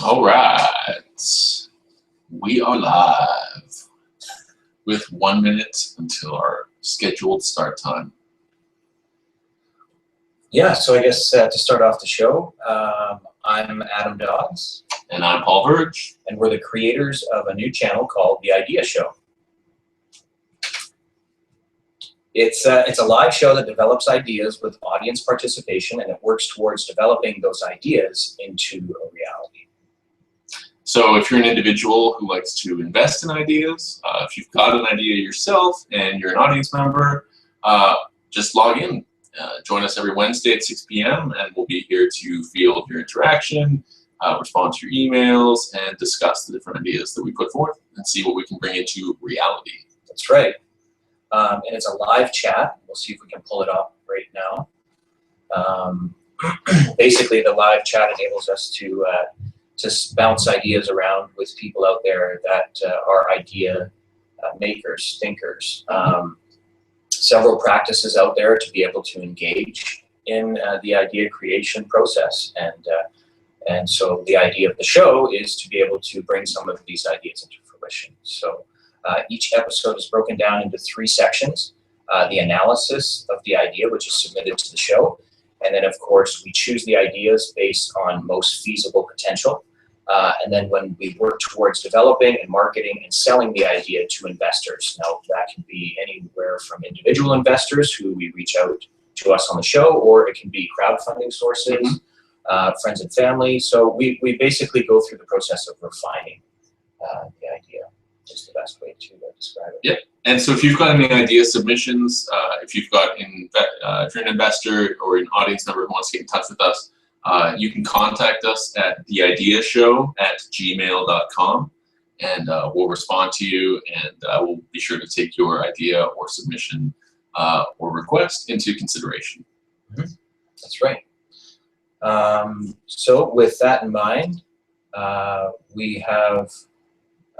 All right, we are live with 1 minute until our scheduled start time. Yeah, so I guess to start off the show, I'm Adam Dodds. And I'm Paul Verge. And we're the creators of a new channel called The Idea Show. It's a live show that develops ideas with audience participation, and it works towards developing those ideas into a reality. So if you're an individual who likes to invest in ideas, if you've got an idea yourself and you're an audience member, just log in. Join us every Wednesday at 6 p.m. and we'll be here to field your interaction, respond to your emails, and discuss the different ideas that we put forth and see what we can bring into reality. That's right. And it's a live chat. We'll see if we can pull it up right now. Basically, the live chat enables us to bounce ideas around with people out there that are idea makers, thinkers. Several practices out there to be able to engage in the idea creation process. And so the idea of the show is to be able to bring some of these ideas into fruition. So each episode is broken down into 3 sections. The analysis of the idea, which is submitted to the show. And then, of course, we choose the ideas based on most feasible potential. And then when we work towards developing and marketing and selling the idea to investors. Now, that can be anywhere from individual investors who we reach out to us on the show, or it can be crowdfunding sources, friends and family. So we basically go through the process of refining the idea. Is the best way to describe it. Yep. And so if you've got any idea submissions, if you've got if you're an investor or an audience member who wants to get in touch with us, you can contact us at theideashow@gmail.com, and we'll respond to you, and we'll be sure to take your idea or submission or request into consideration. Mm-hmm. That's right. So with that in mind, we have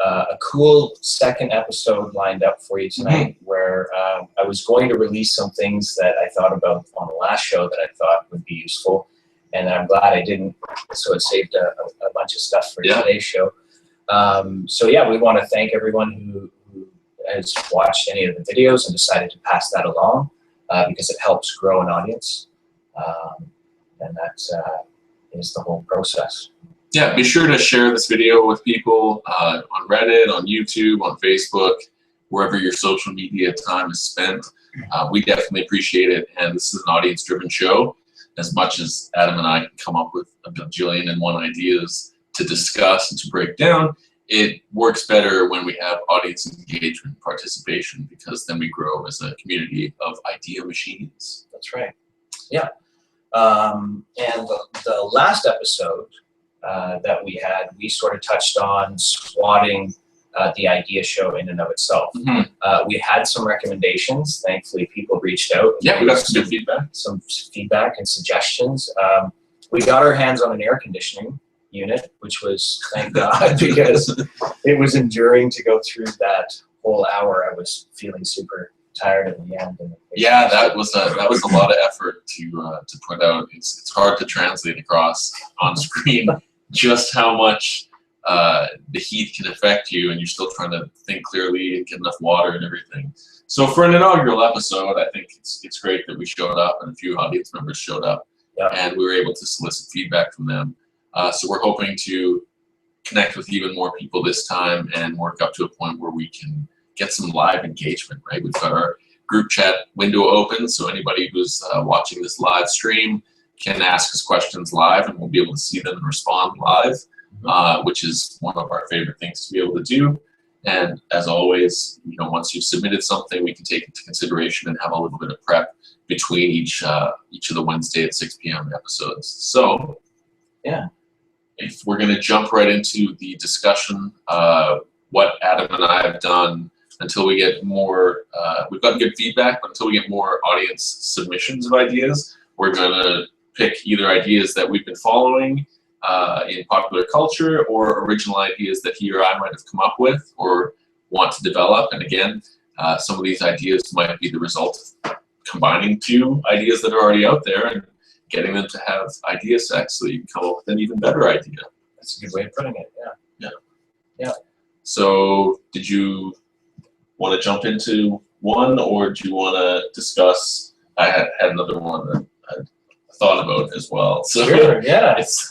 a cool second episode lined up for you tonight, where I was going to release some things that I thought about on the last show that I thought would be useful, and I'm glad I didn't, so it saved a bunch of stuff for today's show. So yeah, we want to thank everyone who has watched any of the videos and decided to pass that along, because it helps grow an audience, and that is the whole process. Yeah, be sure to share this video with people on Reddit, on YouTube, on Facebook, wherever your social media time is spent. We definitely appreciate it, and this is an audience-driven show. As much as Adam and I can come up with a bajillion and one ideas to discuss and to break down, it works better when we have audience engagement, participation, because then we grow as a community of idea machines. That's right. Yeah. And the last episode that we had, we sort of touched on squatting the idea show in and of itself. We had some recommendations. Thankfully, people reached out. Yeah, we got some good feedback. Some feedback and suggestions. We got our hands on an air conditioning unit, which was, thank God, because it was enduring to go through that whole hour. I was feeling super tired at the end. And yeah, that was a lot of effort to put out. It's hard to translate across on screen just how much the heat can affect you, and you're still trying to think clearly and get enough water and everything. So for an inaugural episode, I think it's great that we showed up and a few audience members showed up, and we were able to solicit feedback from them. So we're hoping to connect with even more people this time and work up to a point where we can get some live engagement, right? We've got our group chat window open, so anybody who's watching this live stream can ask us questions live, and we'll be able to see them and respond live. Which is one of our favorite things to be able to do. And as always, once you've submitted something, we can take into consideration and have a little bit of prep between each of the Wednesday at 6 p.m. episodes. So, yeah, if we're going to jump right into the discussion, what Adam and I have done until we get more, we've gotten good feedback, but until we get more audience submissions of ideas, we're going to pick either ideas that we've been following in popular culture, or original ideas that he or I might have come up with or want to develop. And again, some of these ideas might be the result of combining 2 ideas that are already out there and getting them to have idea sets so you can come up with an even better idea. That's a good way of putting it. Yeah. So did you want to jump into one, or do you want to discuss? I had another one that I thought about as well. So Sure. Yeah. it's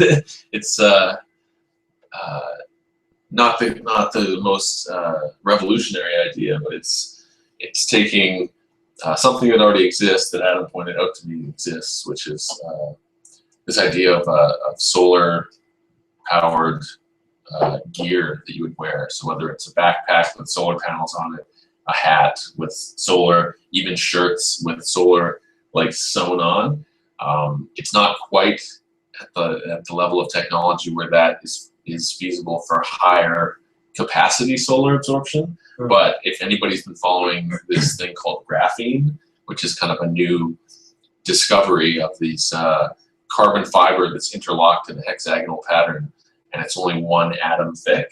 not the most revolutionary idea, but it's taking something that already exists that Adam pointed out to me exists, which is this idea of solar powered gear that you would wear. So whether it's a backpack with solar panels on it, a hat with solar, even shirts with solar like sewn on. It's not quite at the level of technology where that is feasible for higher capacity solar absorption. Mm. But if anybody's been following this thing called graphene, which is kind of a new discovery of these carbon fiber that's interlocked in a hexagonal pattern, and it's only one atom thick.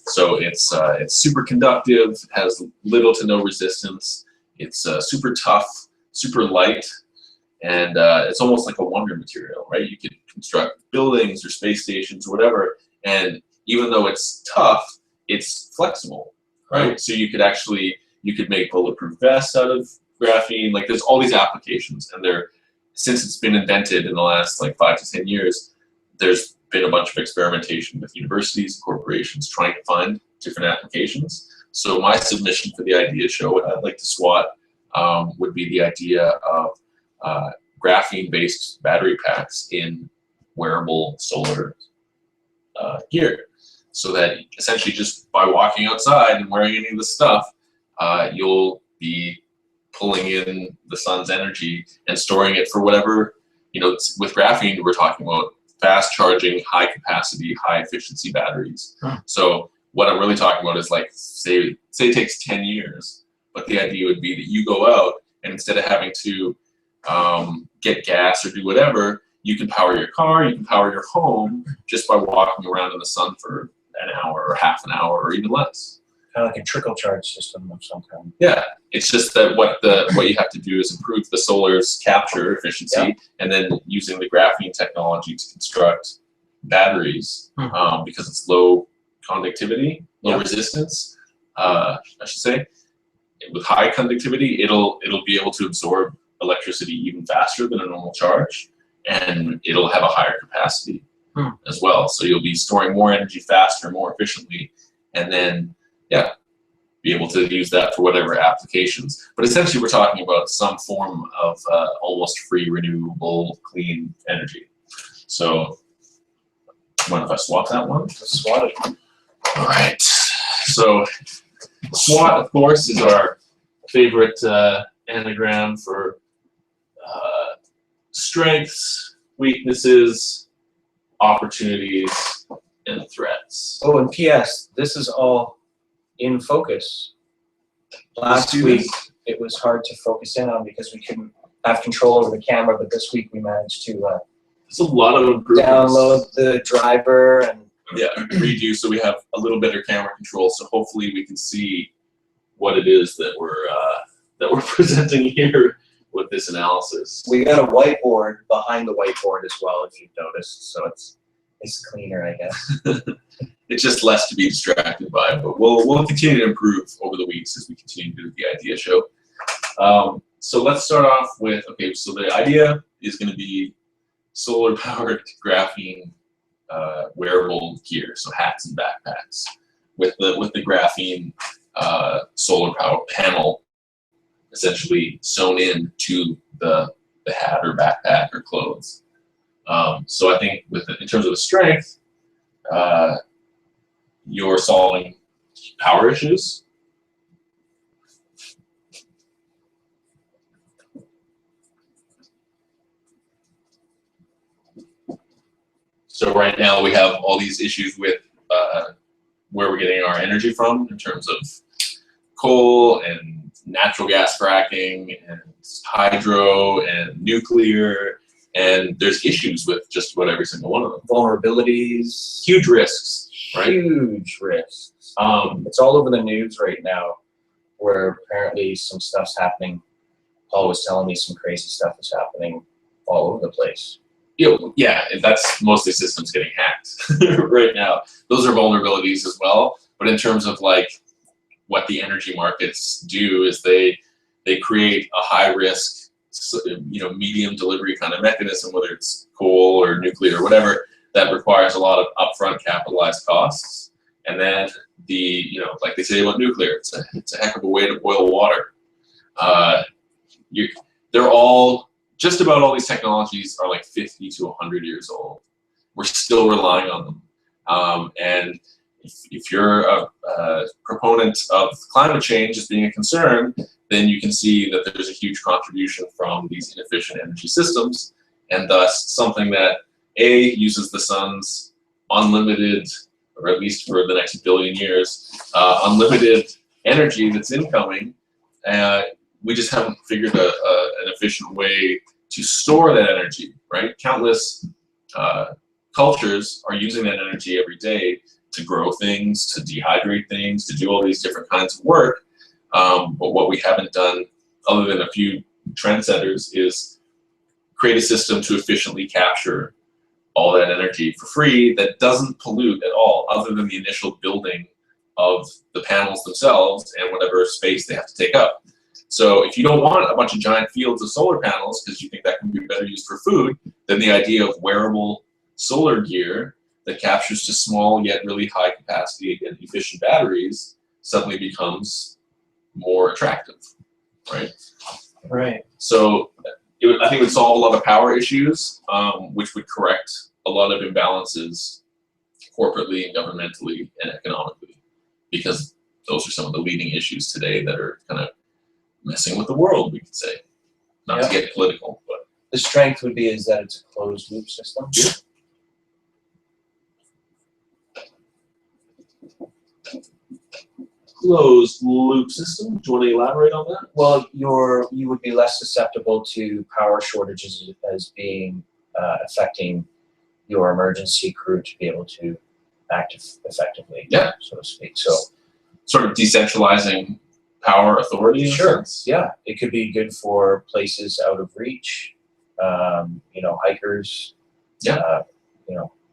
So it's super conductive, has little to no resistance. It's super tough, super light, and it's almost like a wonder material, right? You could construct buildings or space stations or whatever, and even though it's tough, it's flexible, right? So you could make bulletproof vests out of graphene. Like there's all these applications, and since it's been invented in the last like 5 to 10 years, there's been a bunch of experimentation with universities and corporations trying to find different applications. So my submission for the idea show, what I'd like to SWAT, would be the idea of graphene-based battery packs in wearable solar gear, so that essentially just by walking outside and wearing any of this stuff, you'll be pulling in the sun's energy and storing it for whatever, with graphene, we're talking about fast charging, high capacity, high efficiency batteries. So what I'm really talking about is like, say it takes 10 years, but the idea would be that you go out and instead of having to get gas or do whatever, you can power your car, you can power your home just by walking around in the sun for an hour or half an hour or even less. Kind of like a trickle charge system of some kind. Yeah, it's just that what you have to do is improve the solar's capture efficiency, and then using the graphene technology to construct batteries, because it's low conductivity, low resistance, I should say. With high conductivity, it'll be able to absorb electricity even faster than a normal charge, and it'll have a higher capacity as well. So you'll be storing more energy faster, more efficiently, and then be able to use that for whatever applications. But essentially, we're talking about some form of almost free, renewable, clean energy. So, mind if I swap that one? Let's swat it. All right. So, SWAT, of course, is our favorite anagram for strengths, weaknesses, opportunities, and threats. Oh, and P.S. This is all in focus. Last week it was hard to focus in on because we couldn't have control over the camera, but this week we managed to There's a lot of improvements. download the driver and redo, so we have a little better camera control. So hopefully we can see what it is that we're presenting here with this analysis. we got a whiteboard behind the whiteboard as well, if you've noticed. So it's cleaner, I guess. It's just less to be distracted by, but we'll continue to improve over the weeks as we continue to do the idea show. So let's start off with, so the idea is going to be solar powered graphene wearable gear, so hats and backpacks with the graphene solar power panel essentially sewn in to the hat or backpack or clothes. So I think in terms of the strength, you're solving power issues. So right now we have all these issues with where we're getting our energy from in terms of coal and natural gas fracking and hydro and nuclear, and there's issues with just about every single one of them. Vulnerabilities. Huge risks, right? Huge risks. It's all over the news right now, where apparently some stuff's happening. Paul was telling me some crazy stuff is happening all over the place. Yeah, that's mostly systems getting hacked right now. Those are vulnerabilities as well. But in terms of like what the energy markets do is they create a high risk, medium delivery kind of mechanism, whether it's coal or nuclear or whatever, that requires a lot of upfront capitalized costs. And then like they say about nuclear, it's a heck of a way to boil water. They're all, just about all these technologies are like 50 to 100 years old. We're still relying on them. And if you're a proponent of climate change as being a concern, then you can see that there's a huge contribution from these inefficient energy systems, and thus something that uses the sun's unlimited, or at least for the next billion years, unlimited energy that's incoming. We just haven't figured an efficient way to store that energy, right? Countless cultures are using that energy every day to grow things, to dehydrate things, to do all these different kinds of work. But what we haven't done, other than a few trendsetters, is create a system to efficiently capture all that energy for free that doesn't pollute at all, other than the initial building of the panels themselves and whatever space they have to take up. So if you don't want a bunch of giant fields of solar panels because you think that can be better used for food, then the idea of wearable solar gear that captures just small yet really high capacity and efficient batteries suddenly becomes more attractive, right? Right. So I think it would solve a lot of power issues, which would correct a lot of imbalances corporately and governmentally and economically, because those are some of the leading issues today that are kind of messing with the world, we could say. Not to get political, but the strength would be is that it's a closed loop system. Yeah. Closed loop system. Do you want to elaborate on that? Well, you would be less susceptible to power shortages as being affecting your emergency crew to be able to act effectively, so to speak. So, sort of decentralizing power authority. In a sense? Yeah, it could be good for places out of reach. Hikers. Yeah.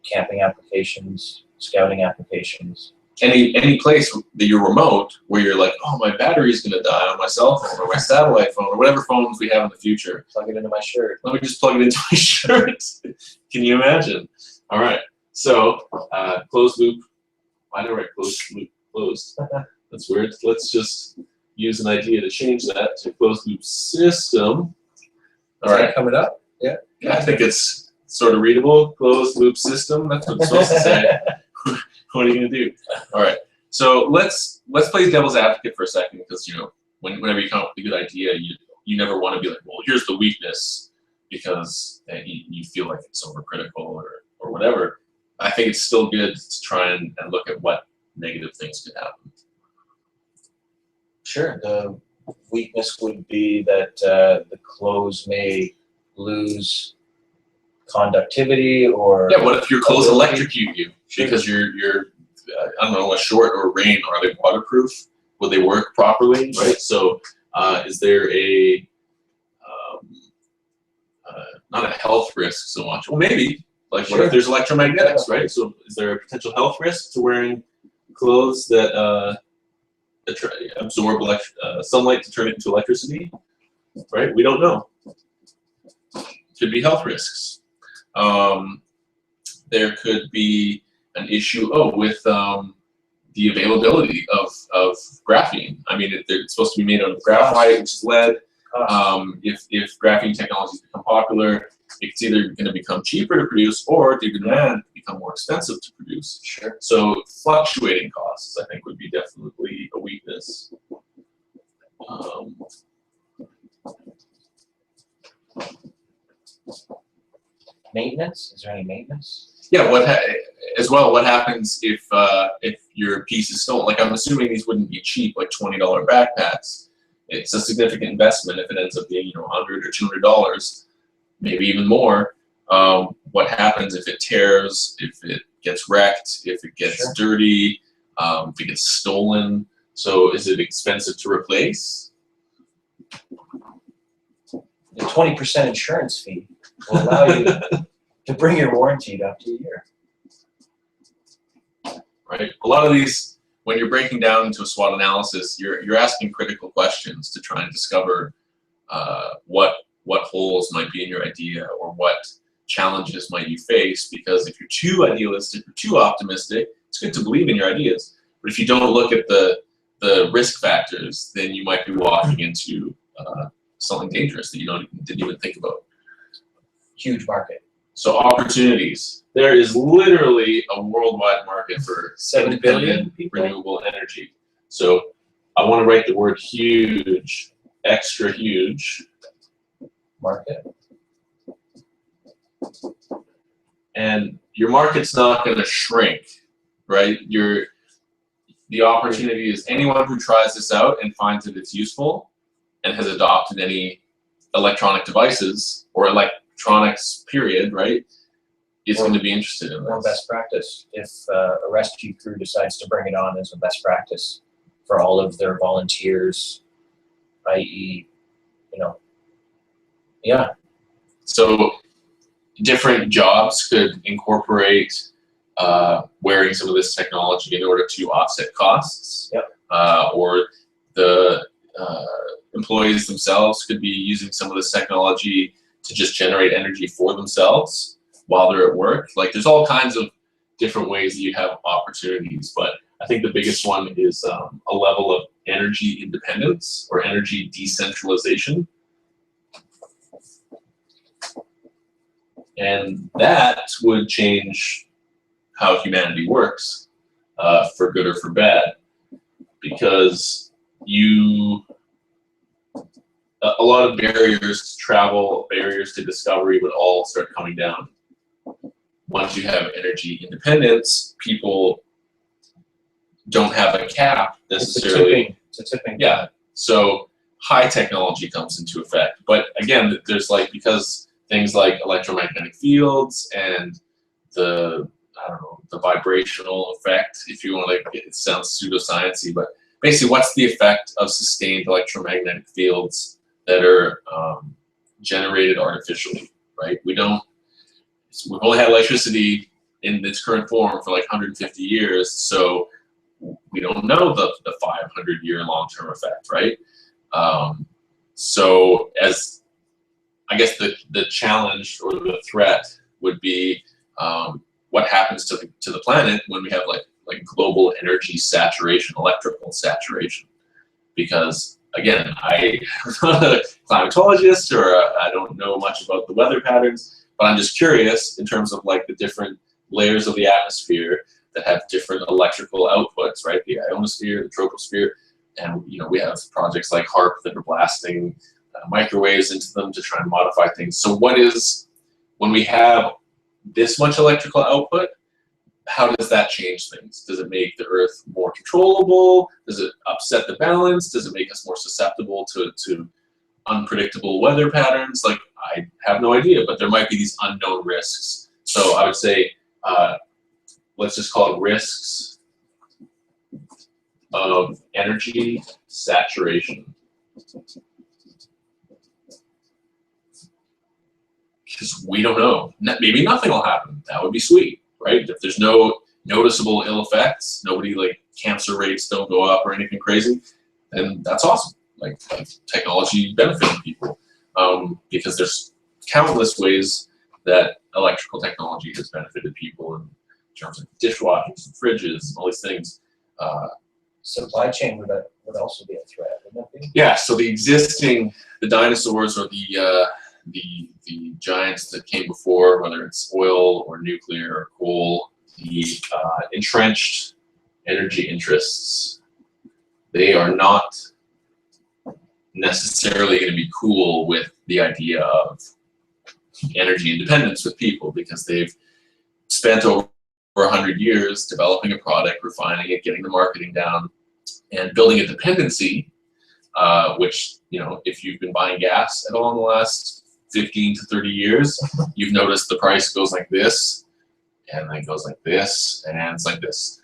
Camping applications, scouting applications. Any place that you're remote where you're like, oh, my battery's gonna die on my cell phone or my satellite phone or whatever phones we have in the future. Plug it into my shirt. Let me just plug it into my shirt. Can you imagine? All right. So closed loop. Why do I write closed loop? Closed. That's weird. Let's just use an idea to change that to closed loop system. All right. Coming up? Yeah. I think it's sort of readable. Closed loop system. That's what it's supposed to say. What are you gonna do? All right. So let's play devil's advocate for a second, because whenever you come up with a good idea, you never want to be like, well, here's the weakness, because you feel like it's overcritical or whatever. I think it's still good to try and look at what negative things could happen. Sure. The weakness would be that the clothes may lose conductivity, or what if your clothes electrocute you because you're I don't know, a short or rain? Are they waterproof? Will they work properly? Right. So is there not a health risk so much? Well, maybe. Like, what if there's electromagnetics, right? So is there a potential health risk to wearing clothes that absorb sunlight to turn it into electricity? Right? We don't know. Could be health risks. There could be an issue with the availability of graphene. I mean, it's supposed to be made out of graphite, which is lead. If graphene technologies become popular, it's either going to become cheaper to produce, or due to demand, become more expensive to produce. Sure. So fluctuating costs, I think, would be definitely a weakness. Maintenance? Is there any maintenance? Yeah. What happens if your piece is stolen? Like, I'm assuming these wouldn't be cheap, like $20 backpacks. It's a significant investment if it ends up being $100 or $200, maybe even more. What happens if it tears? If it gets wrecked? If it gets dirty? If it gets stolen? So is it expensive to replace? The 20% insurance fee will allow you to bring your warranty up to a year. Right? A lot of these, when you're breaking down into a SWOT analysis, you're asking critical questions to try and discover what holes might be in your idea or what challenges might you face. Because if you're too idealistic or too optimistic, it's good to believe in your ideas, but if you don't look at the risk factors, then you might be walking into something dangerous that you didn't even think about. Huge market. So opportunities. There is literally a worldwide market for 7 billion independent people? renewable energy. So I want to write the word huge, extra huge. Market. And your market's not going to shrink, right? The opportunity is anyone who tries this out and finds that it's useful and has adopted any electronic devices or electronics period, right, is going to be interested in Or this. best practice. If a rescue crew decides to bring it on as a best practice for all of their volunteers, i.e., yeah. So different jobs could incorporate wearing some of this technology in order to offset costs. Yep. Or the employees themselves could be using some of this technology to just generate energy for themselves while they're at work. Like, there's all kinds of different ways that you have opportunities, but I think the biggest one is a level of energy independence or energy decentralization. And that would change how humanity works, for good or for bad, because a lot of barriers to travel, barriers to discovery would all start coming down. Once you have energy independence, people don't have a cap necessarily. It's a tipping. Yeah, so high technology comes into effect. But again, there's because things like electromagnetic fields and the vibrational effect, if you want to, it sounds pseudoscience-y, but basically what's the effect of sustained electromagnetic fields that are generated artificially, right? We've only had electricity in its current form for 150 years, so we don't know the 500-year long-term effect, right? So as I guess the challenge or the threat would be what happens to the planet when we have like global energy saturation, electrical saturation. Because again, I'm not a climatologist or I don't know much about the weather patterns, but I'm just curious in terms of the different layers of the atmosphere that have different electrical outputs, right? The ionosphere, the troposphere, and we have projects like HAARP that are blasting microwaves into them to try and modify things. So when we have this much electrical output, how does that change things? Does it make the Earth more controllable? Does it upset the balance? Does it make us more susceptible to unpredictable weather patterns? I have no idea, but there might be these unknown risks. So I would say, let's just call it risks of energy saturation. Because we don't know. Maybe nothing will happen. That would be sweet, right? If there's no noticeable ill effects, nobody cancer rates don't go up or anything crazy, then that's awesome. Like technology benefiting people, because there's countless ways that electrical technology has benefited people in terms of dishwashers and fridges and all these things. Supply chain would also be a threat, wouldn't it be? Yeah. So the dinosaurs or the giants that came before, whether it's oil or nuclear or coal, the entrenched energy interests, they are not necessarily going to be cool with the idea of energy independence with people, because they've spent over 100 years developing a product, refining it, getting the marketing down, and building a dependency, which, if you've been buying gas at all in the last 15 to 30 years, you've noticed the price goes like this, and then goes like this, and it's like this.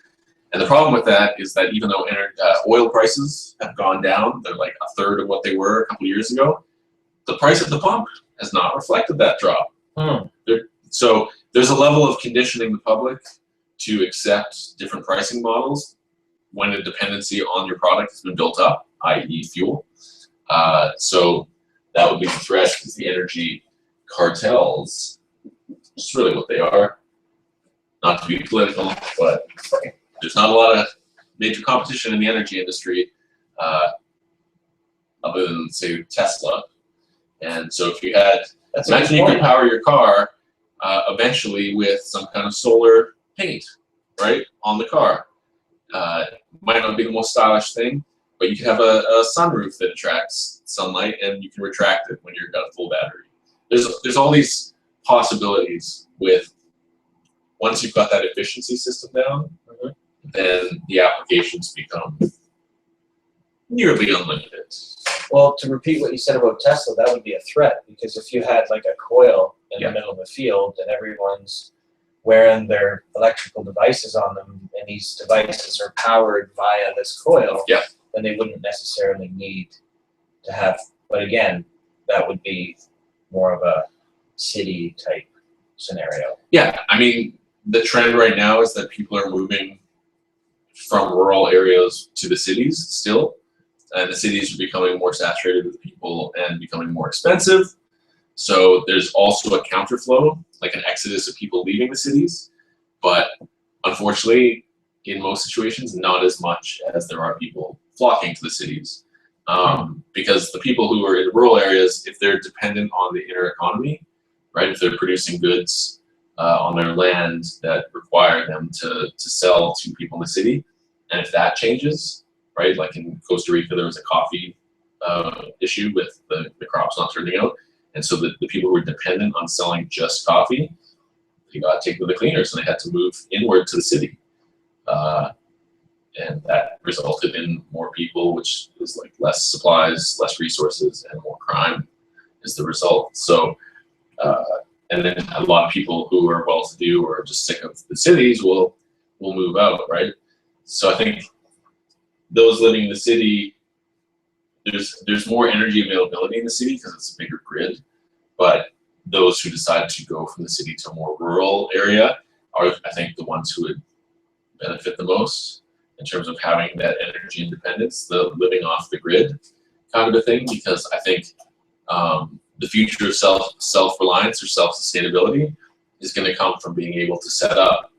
And the problem with that is that even though oil prices have gone down, they're like a third of what they were a couple years ago, the price at the pump has not reflected that drop. It's So there's a level of conditioning the public to accept different pricing models when a dependency on your product has been built up, i.e. fuel. So that would be the threat, is the energy cartels, which is really what they are. Not to be political, but there's not a lot of major competition in the energy industry other than, say, Tesla. And so if you had, imagine you could power your car eventually with some kind of solar paint, right, on the car. Might not be the most stylish thing, but you can have a sunroof that attracts sunlight, and you can retract it when you've got a full battery. There's all these possibilities with, once you've got that efficiency system down, then the applications become nearly unlimited. Well, to repeat what you said about Tesla, that would be a threat, because if you had like a coil in the middle of a field and everyone's wearing their electrical devices on them, and these devices are powered via this coil, then they wouldn't necessarily need to have, but again, that would be more of a city type scenario. Yeah, I mean, the trend right now is that people are moving from rural areas to the cities still, and the cities are becoming more saturated with people and becoming more expensive. So there's also a counterflow, like an exodus of people leaving the cities, but unfortunately, in most situations, not as much as there are people flocking to the cities. Because the people who are in rural areas, if they're dependent on the inner economy, right, if they're producing goods on their land that require them to sell to people in the city, and if that changes, right, like in Costa Rica, there was a coffee issue with the crops not turning out, and so the people who were dependent on selling just coffee, they got taken to the cleaners, and they had to move inward to the city. And that resulted in more people, which is like less supplies, less resources, and more crime is the result. So, and then a lot of people who are well-to-do or just sick of the cities will move out, right? So I think those living in the city, there's more energy availability in the city because it's a bigger grid, but those who decide to go from the city to a more rural area are, I think, the ones who would benefit the most in terms of having that energy independence, the living off the grid kind of a thing, because I think the future of self-reliance or self-sustainability is going to come from being able to set up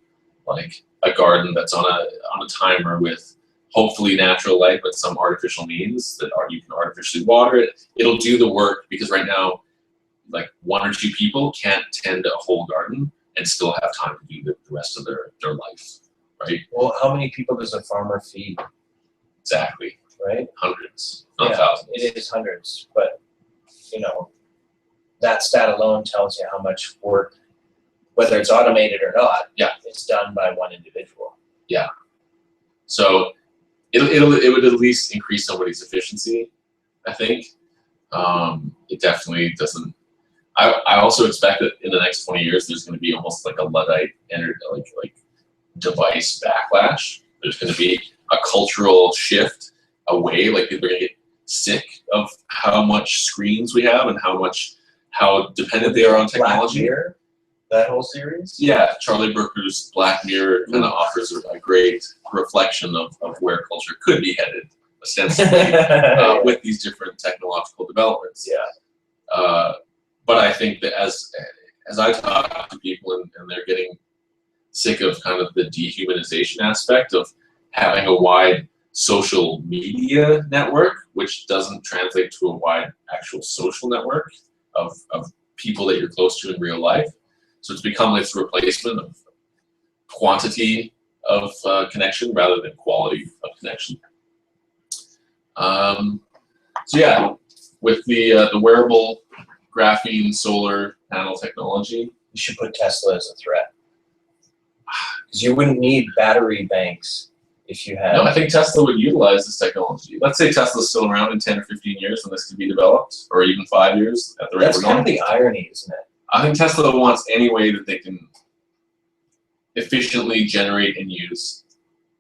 like a garden that's on a timer with hopefully natural light, but some artificial means that you can artificially water it. It'll do the work, because right now, like 1 or 2 people can't tend a whole garden and still have time to do the rest of their life, right? Well, how many people does a farmer feed? Exactly. Right? Hundreds, not thousands. It is hundreds, but you know, that stat alone tells you how much work, whether it's automated or not, it's done by one individual. Yeah. So it would at least increase somebody's efficiency, I think. It definitely doesn't. I also expect that in the next 20 years, there's going to be almost like a Luddite like device backlash. There's going to be a cultural shift away. Like people are going to get sick of how much screens we have and how dependent they are on technology. Black Mirror, that whole series? Yeah, Charlie Brooker's Black Mirror kind of offers a great reflection of where culture could be headed, ostensibly, with these different technological developments. Yeah. But I think that as I talk to people and they're getting sick of kind of the dehumanization aspect of having a wide social media network, which doesn't translate to a wide actual social network of people that you're close to in real life. So it's become this replacement of quantity of connection rather than quality of connection. So yeah, with the wearable graphene solar panel technology, You should put Tesla as a threat. Because you wouldn't need battery banks if you had. no, I think Tesla would utilize this technology. Let's say Tesla's still around in 10 or 15 years when this could be developed, or even 5 years at the rate That's we're kind going. of the irony, isn't it? I think Tesla wants any way that they can efficiently generate and use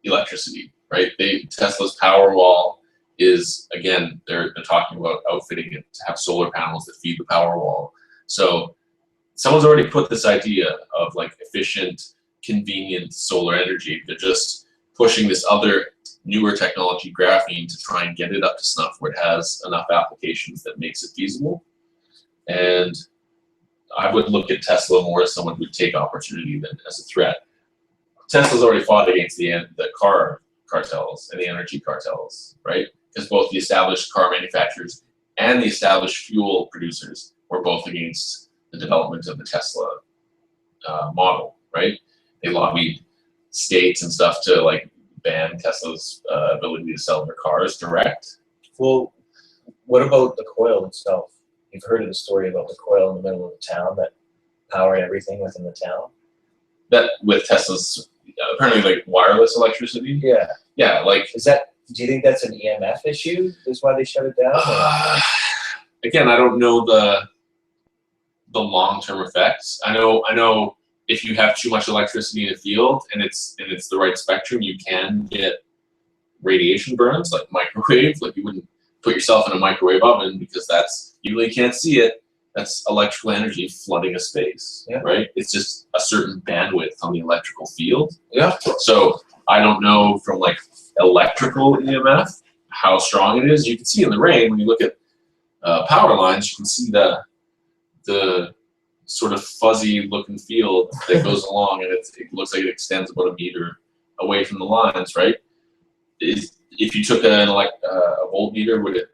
electricity, right? Tesla's Powerwall is, again, they're talking about outfitting it to have solar panels that feed the Powerwall. So someone's already put this idea of like efficient, convenient solar energy. They're just pushing this other newer technology, graphene, to try and get it up to snuff where it has enough applications that makes it feasible. And I would look at Tesla more as someone who would take opportunity than as a threat. Tesla's already fought against the car cartels and the energy cartels, right? Because both the established car manufacturers and the established fuel producers were both against the development of the Tesla model, right? They lobbied states and stuff to like ban Tesla's ability to sell their cars direct. Well, what about the coil itself? You've heard of the story about the coil in the middle of the town that powered everything within the town? That with Tesla's apparently like wireless electricity. Yeah. Yeah, like Do you think that's an EMF issue? Is why they shut it down? again, I don't know the long-term effects. I know if you have too much electricity in a field and it's the right spectrum, you can get radiation burns like microwave. Like you wouldn't put yourself in a microwave oven because that's, you really can't see it. That's electrical energy flooding a space, right? It's just a certain bandwidth on the electrical field. Yeah. So I don't know from like electrical EMF how strong it is. You can see in the rain when you look at power lines, you can see the sort of fuzzy looking field that goes along, and it looks like it extends about a meter away from the lines, right? If you took a voltmeter, would it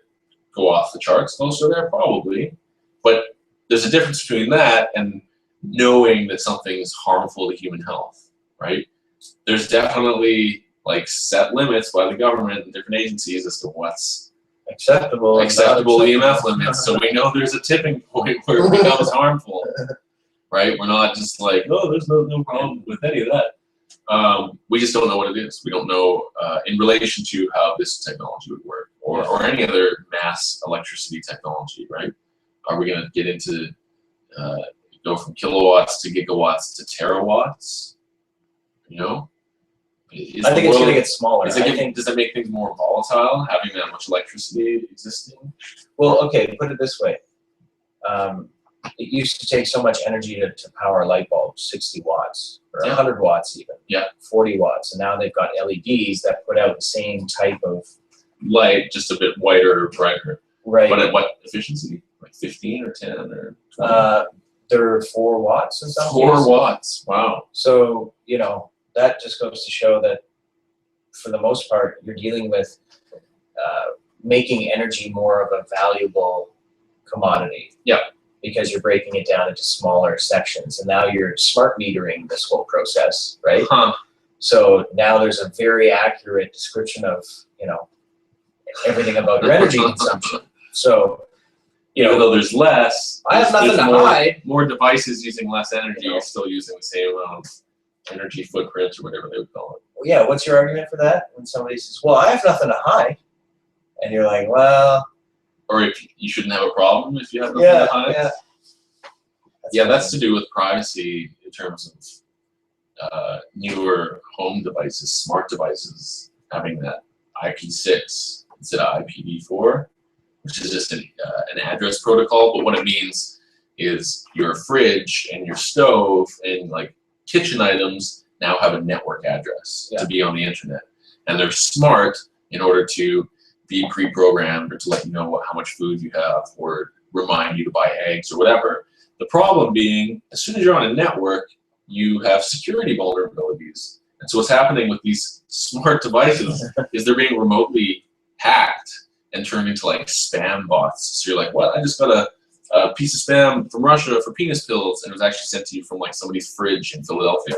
go off the charts closer there? Probably. But there's a difference between that and knowing that something is harmful to human health, right? There's definitely like set limits by the government and different agencies as to what's acceptable EMF limits. So we know there's a tipping point where it becomes harmful, right? We're not just like, oh, there's no problem with any of that. We just don't know what it is. We don't know in relation to how this technology would work or any other mass electricity technology, right? Are we going to get into go from kilowatts to gigawatts to terawatts? You know, I think it's going to get smaller. Does it make things more volatile having that much electricity existing? Well, okay, put it this way. It used to take so much energy to power a light bulb, 60 watts or 100 watts even. Yeah. 40 watts, and now they've got LEDs that put out the same type of light, just a bit whiter or brighter. Right. But at what efficiency? Like 15 or 10 or 20? They're 4 watts in some 4 cases. watts. Wow. So, you know, that just goes to show that for the most part, you're dealing with making energy more of a valuable commodity. Yeah. Because you're breaking it down into smaller sections. And now you're smart metering this whole process, right? Huh. So now there's a very accurate description of, you know, everything about your energy consumption. So, you know, even though there's less, I have nothing to hide. More devices using less energy are still using the same amount of energy footprint or whatever they would call it. Well, yeah, what's your argument for that? When somebody says, well, I have nothing to hide. And you're like, well. Or if you shouldn't have a problem if you have nothing to hide. Yeah, that's to do with privacy in terms of newer home devices, smart devices, having that IP6 instead of IPv4, which is just an address protocol. But what it means is your fridge and your stove and like kitchen items now have a network address to be on the internet. And they're smart in order to be pre-programmed or to let you know how much food you have or remind you to buy eggs or whatever. The problem being, as soon as you're on a network, you have security vulnerabilities. And so what's happening with these smart devices is they're being remotely hacked and turned into like spam bots. So you're like, what? I just got a piece of spam from Russia for penis pills, and it was actually sent to you from like somebody's fridge in Philadelphia.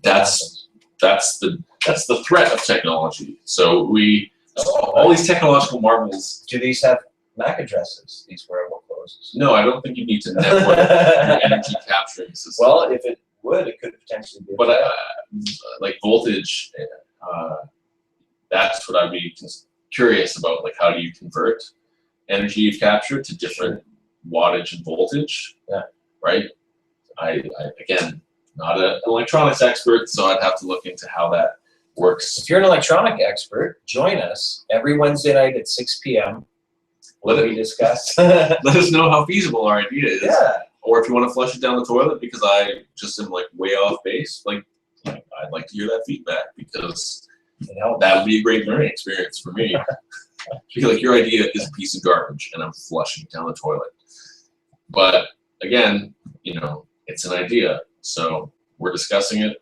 That's the threat of technology. So all these technological marvels. Do these have MAC addresses, these wearable clothes? No, I don't think you need to network your energy capturing system. Well, if it would, it could potentially be. But like voltage, that's what I'd be curious about. Like, how do you convert energy you've captured to different wattage and voltage? Yeah. Right. I again, not an electronics expert, so I'd have to look into how that works. If you're an electronic expert, join us every Wednesday night at 6 p.m. what we discussed. Let us know how feasible our idea is. Yeah. Or if you want to flush it down the toilet because I just am like way off base, like I'd like to hear that feedback because that would be a great learning experience for me. I feel like your idea is a piece of garbage and I'm flushing it down the toilet. But again, it's an idea. So we're discussing it.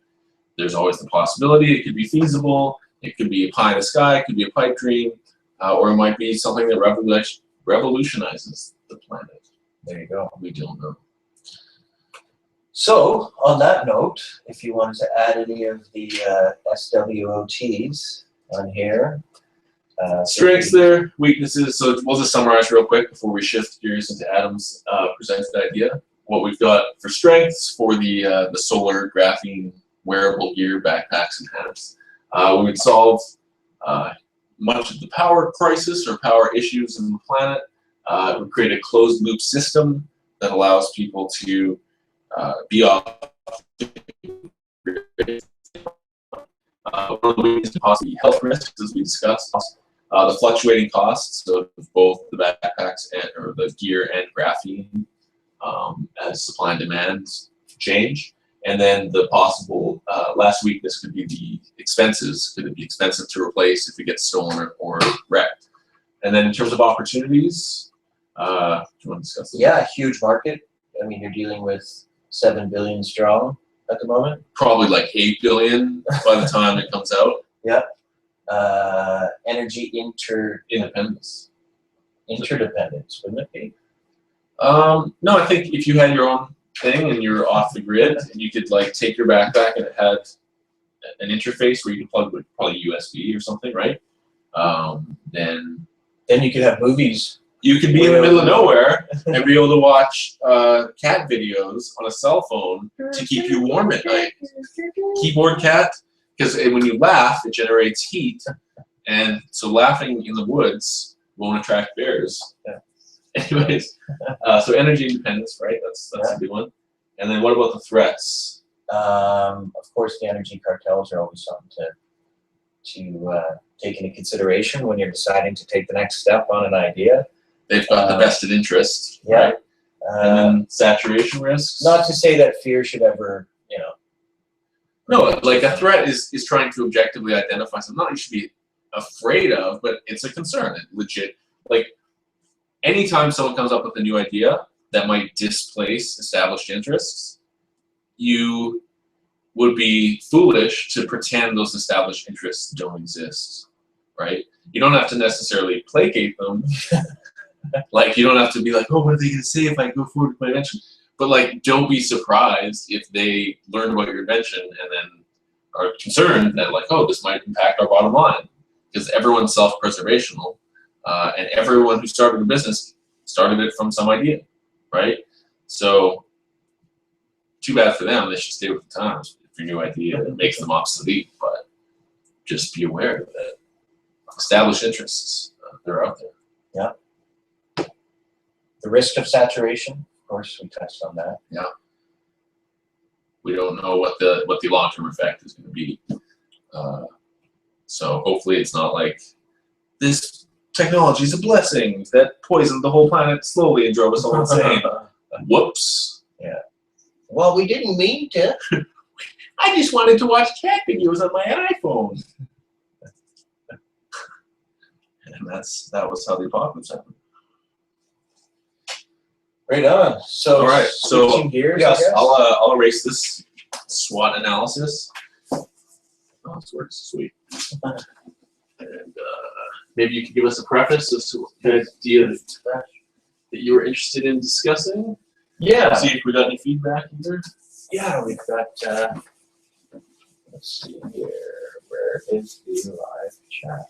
There's always the possibility it could be feasible. It could be a pie in the sky. It could be a pipe dream. Or it might be something that revolutionizes the planet. There you go. We don't know. So, on that note, if you wanted to add any of the SWOTs on here. Strengths there, weaknesses. So we'll just summarize real quick before we shift gears into Adam's presented idea. What we've got for strengths for the solar graphene wearable gear, backpacks, and hats. We would solve much of the power crisis or power issues in the planet. It would create a closed loop system that allows people to be off. One of the ways to possibly health risks, as we discussed, the fluctuating costs of both the backpacks or the gear and graphene as supply and demand change. And then the possible last weakness could be the expenses. Could it be expensive to replace if it gets stolen or wrecked? And then in terms of opportunities, do you want to discuss this? Yeah, huge market. I mean, you're dealing with 7 billion strong at the moment. Probably like 8 billion by the time it comes out. Yeah. Energy Independence. interdependence, wouldn't it be? No, I think if you had your own thing and you're off the grid and you could like take your backpack and it had an interface where you could plug with probably USB or something, right? Then you could have movies. You could be in the middle of nowhere and be able to watch cat videos on a cell phone to keep you warm at night. Keyboard cat, because when you laugh, it generates heat, and so laughing in the woods won't attract bears. Yeah. Anyways, so energy independence, right? That's a good one. And then what about the threats? Of course, the energy cartels are always something to take into consideration when you're deciding to take the next step on an idea. They've got the vested interest, yeah. right? And then saturation risks. Not to say that fear should ever, No, like a threat is trying to objectively identify something not you should be afraid of, but it's a concern. It legit, like anytime someone comes up with a new idea that might displace established interests, you would be foolish to pretend those established interests don't exist, right? You don't have to necessarily placate them. Like, you don't have to be like, oh, what are they going to say if I go forward with my invention? But, like, don't be surprised if they learn about your invention and then are concerned that, like, oh, this might impact our bottom line. Because everyone's self-preservational, and everyone who started a business started it from some idea, right? So, too bad for them. They should stay with the times. If your new idea makes them obsolete, but just be aware that established interests, they're out there. Yeah. The risk of saturation, of course, we touched on that. Yeah. We don't know what the long-term effect is going to be. So hopefully it's not like this technology is a blessing that poisoned the whole planet slowly and drove us all insane. Whoops. Yeah. Well, we didn't mean to. I just wanted to watch cat videos on my iPhone. And that was how the apocalypse happened. Right on. So, all right. So switching gears, yes, I guess? I'll erase this SWOT analysis. Oh, this works. Sweet. And maybe you could give us a preface as to the idea that you were interested in discussing. Yeah. See if we got any feedback either. Yeah, we've got, let's see here. Where is the live chat?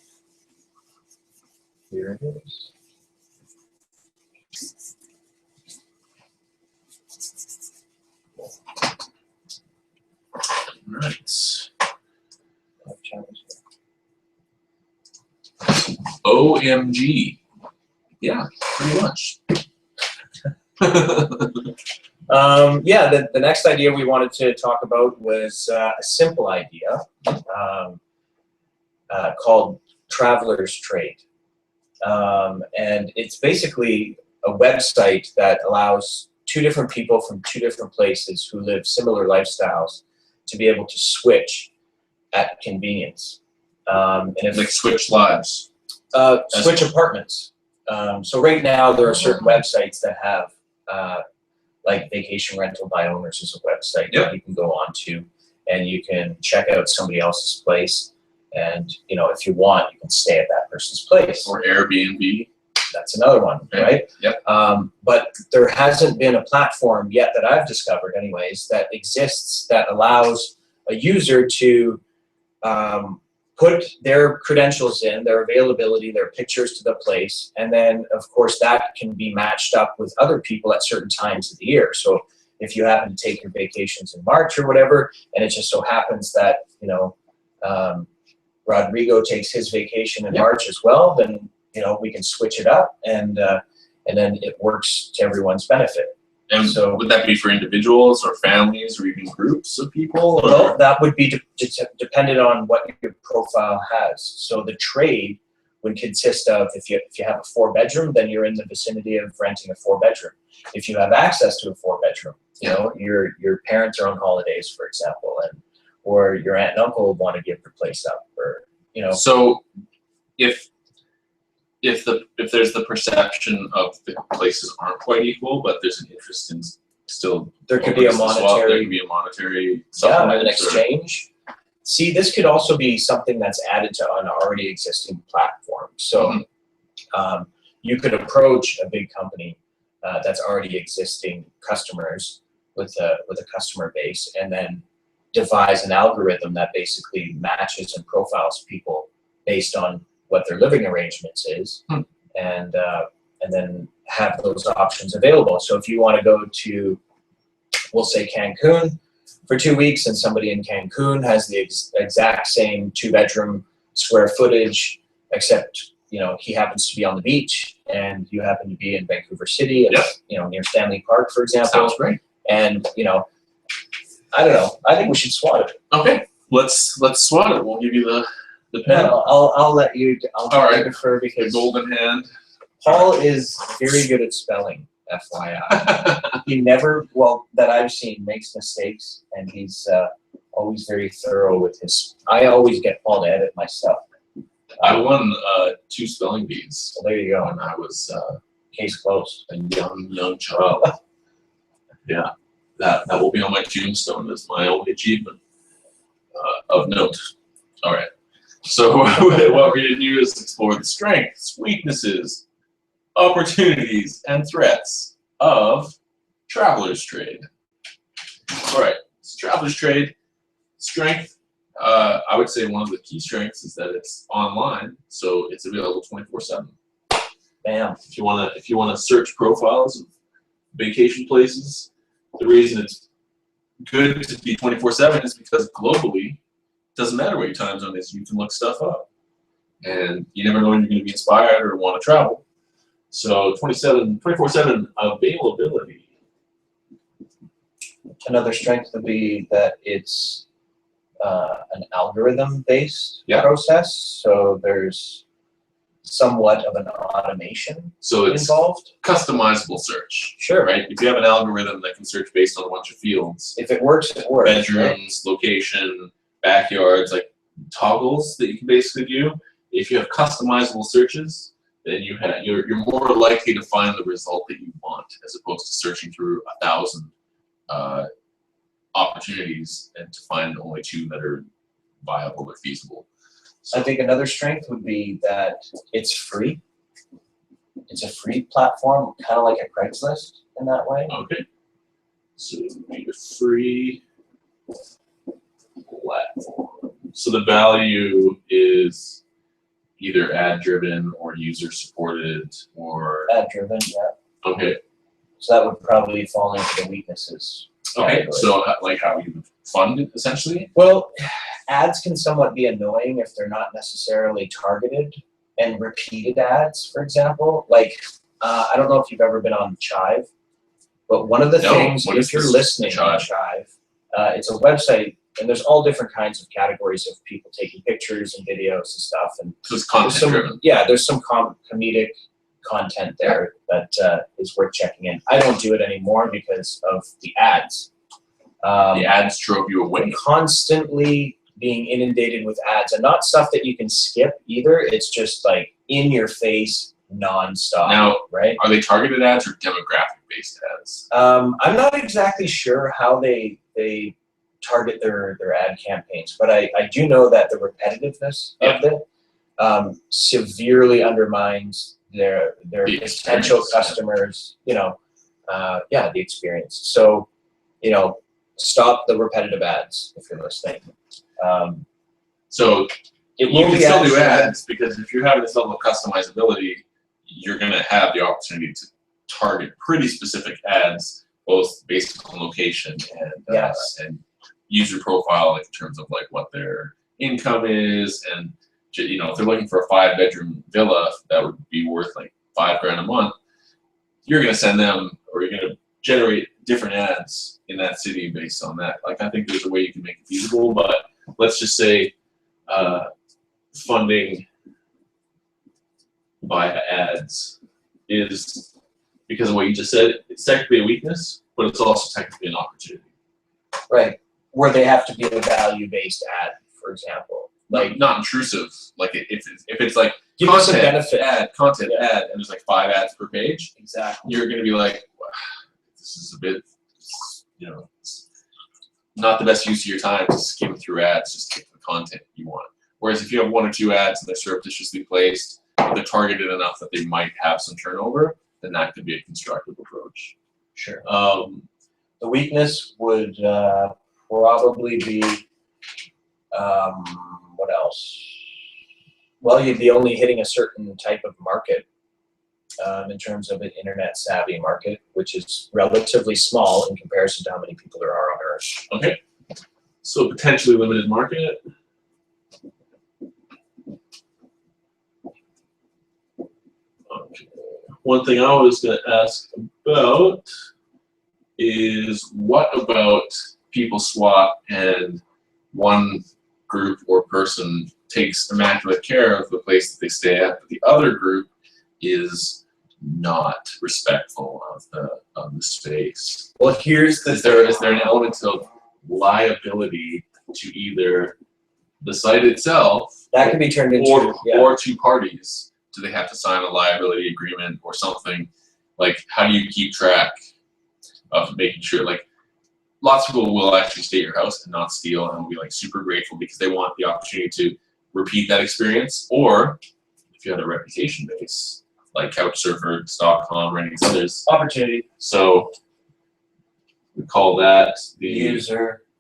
Here it is. Right. Live chat is OMG. Yeah, pretty much. Yeah, the next idea we wanted to talk about was a simple idea called traveler's trade. And it's basically a website that allows two different people from two different places who live similar lifestyles to be able to switch at convenience. And if Like switch lives. switch apartments. So right now there are certain websites that have like Vacation Rental by Owners is a website that you can go on to, and you can check out somebody else's place, and you know, if you want, you can stay at that person's place. Or Airbnb. That's another one, right? Yep. But there hasn't been a platform yet that I've discovered anyways that exists that allows a user to put their credentials in, their availability, their pictures to the place, and then of course that can be matched up with other people at certain times of the year. So if you happen to take your vacations in March or whatever, and it just so happens that, you know, Rodrigo takes his vacation in March as well, then, you know, we can switch it up, and then it works to everyone's benefit. And So- would that be for individuals or families or even groups of people? Or? Well, that would be dependent on what your profile has. So the trade would consist of, if you have a 4-bedroom, then you're in the vicinity of renting a 4-bedroom. If you have access to a 4-bedroom, you know, your parents are on holidays, for example, or your aunt and uncle want to give their place up, or, you know. So if there's the perception of the places aren't quite equal, but there's an interest in still, There could be a there monetary, could be a monetary an supplement or- exchange. See, this could also be something that's added to an already existing platform. So you could approach a big company that's already existing customers with a customer base, and then devise an algorithm that basically matches and profiles people based on what their living arrangements is, and then have those options available. So if you want to go to, we'll say, Cancun for 2 weeks, and somebody in Cancun has the exact same 2-bedroom square footage, except, you know, he happens to be on the beach and you happen to be in Vancouver City, and, you know, near Stanley Park, for example. Sounds great. And, you know, I don't know. I think we should swat it. Okay, let's swat it. We'll give you the pen. No, I'll let you. I'll All right. defer The because golden hand. Paul is very good at spelling. FYI, he never, well, that I've seen, makes mistakes, and he's always very thorough with his. I always get Paul to edit my stuff. I won 2 spelling bees So there you go. when I was Case closed. a young child. Yeah, that will be on my tombstone as my only achievement of note. All right. So what we're going to do is explore the strengths, weaknesses, opportunities, and threats of Traveler's Trade. All right, so Traveler's Trade, strength, I would say one of the key strengths is that it's online, so it's available 24/7. Bam. If you wanna search profiles of vacation places, the reason it's good to be 24/7 is because globally, it doesn't matter what your time zone is, you can look stuff up, and you never know when you're going to be inspired or want to travel. So 24/7 availability. Another strength would be that it's an algorithm-based Yeah. process, so there's somewhat of an automation So it's involved. customizable search, Sure. right? If you have an algorithm that can search based on a bunch of fields, If it works, it works. Right? bedrooms, location, backyards, like toggles that you can basically do. If you have customizable searches, then you're more likely to find the result that you want, as opposed to searching through 1,000 opportunities and to find only 2 that are viable or feasible. So, I think another strength would be that it's free. It's a free platform, kind of like a Craigslist in that way. okay. So make a free platform. So the value is either ad driven or user supported or Ad driven, yeah. okay. So that would probably fall into the weaknesses. Okay. category. So like how you would fund it essentially. Well, ads can somewhat be annoying if they're not necessarily targeted, and repeated ads, for example. Like, I don't know if you've ever been on Chive, but one of the No, things, what is if you're this, listening on Chive? Chive, it's a website and there's all different kinds of categories of people taking pictures and videos and stuff. And So it's there's content some, driven. yeah, there's some comedic content there that is worth checking in. I don't do it anymore because of the ads. The ads drove you away. Constantly being inundated with ads, and not stuff that you can skip either. It's just like in your face, nonstop. Now, right? are they targeted ads or demographic based ads? I'm not exactly sure how they target their ad campaigns, but I do know that the repetitiveness of it severely undermines their The potential experience, customers. The experience. So, stop the repetitive ads if you're listening. So It you will can be still do actually- ads, because if you're having this level of customizability, you're going to have the opportunity to target pretty specific ads, both based on location and Yes. and user profile, like in terms of like what their income is, and if they're looking for a 5-bedroom villa that would be worth like $5,000 a month, you're going to send them, or you're going to generate different ads in that city based on that. Like, I think there's a way you can make it feasible, but let's just say funding via ads is, because of what you just said, it's technically a weakness, but it's also technically an opportunity. Right, where they have to be a value-based ad, for example. Like, not intrusive. Like, if it's like Give us a content benefit. content Yeah. ad, and there's like 5 ads per page, Exactly. you're going to be like, wow, this is a bit, it's not the best use of your time to skim through ads just to get the content you want. Whereas if you have 1 or 2 ads and they're surreptitiously placed, but they're targeted enough that they might have some turnover, then that could be a constructive approach. Sure. The weakness would probably be, what else? Well, you'd be only hitting a certain type of market in terms of an internet savvy market, which is relatively small in comparison to how many people there are on Earth. Okay. So potentially limited market. Okay. One thing I was going to ask about is, what about people swap and one group or person takes immaculate care of the place that they stay at, but the other group is not respectful of the space? Well, here's the Is there an element of liability to either the site itself that can be turned into or to parties? Do they have to sign a liability agreement or something? Like, how do you keep track of making sure, like, lots of people will actually stay at your house and not steal, and will be like super grateful because they want the opportunity to repeat that experience. Or if you had a reputation base like Couchsurfer.com or any of these others, opportunity. so we call that the